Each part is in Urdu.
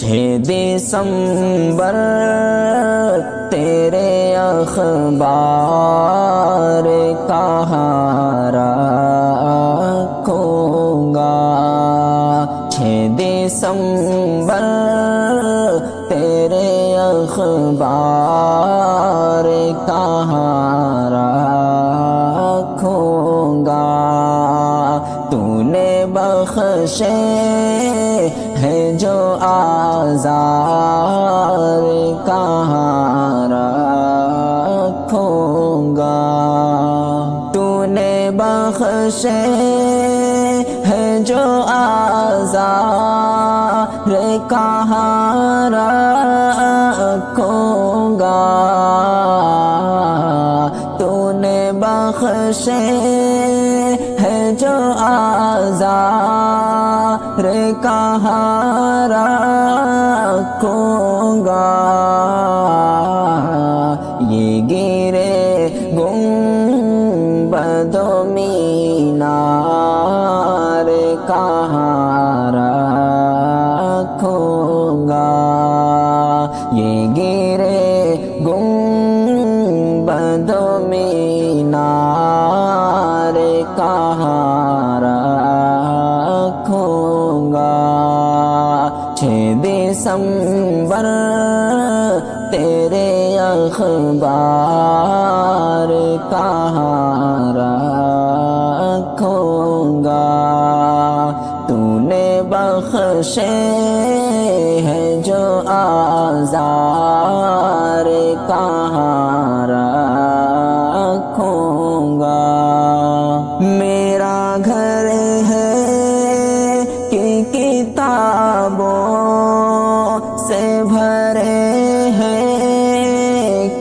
دسمبر تیرے اخبار کہاں رکھوں گا 6 دسمبر تیرے اخبار کہاں رکھوں گا تو نے بخشے ہے جو آزار کہاں رکھوں گا تو نے بخشے ہے جو آزار کہاں رکھوں گا تو نے بخشے ہے جو آزار کہاں رکھوں گا یہ گرے گنبد و مینار کہاں رکھوں گا یہ گرے گنبد و مینار کہاں رکھوں گا 6 دسمبر تیرے اخبار کہاں رکھوں گا تو نے بخشے ہے جو آزار کہاں رکھوں گا میرا گھر ہے کہ کتابوں سے بھرے ہیں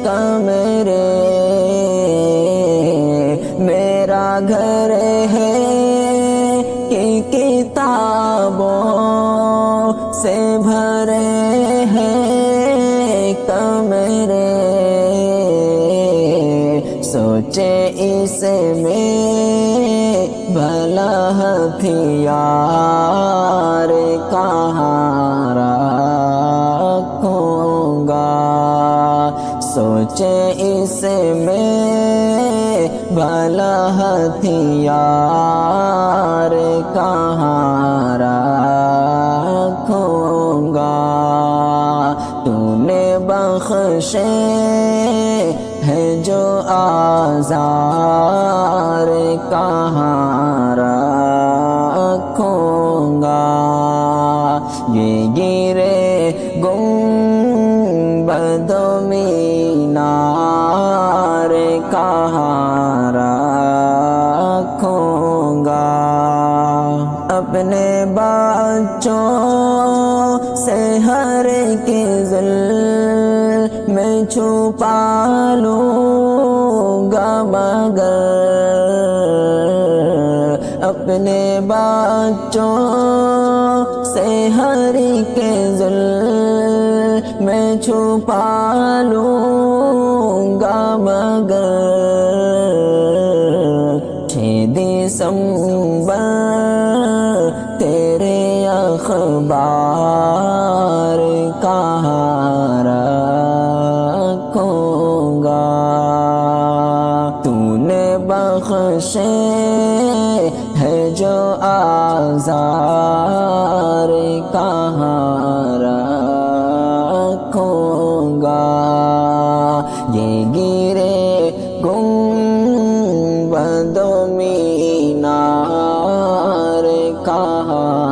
کمرے میرا گھر ہے کہ کتابوں سے بھرے ہیں کمرے سوچے اس میں بھلا ہتھیار کہاں رکھوں گا سوچے اس میں بھلا ہتھیار کہاں رکھوں گا تو نے بخشے ہے جو آزار کہاں رکھوں گا یہ گرے گنبد و مینار کہاں رکھوں گا اپنے بچوں سے ہر کے ظلم میں چھپا لوں گا مگر اپنے بچوں سے ہر کے ظلم میں چھپا لوں گا مگر 6 دسمبر تیرے اخبار کہاں رکھوں گا تو نے بخشے ہے جو آزار کہاں رکھوں گا یہ گرے گنبد و مینار کہاں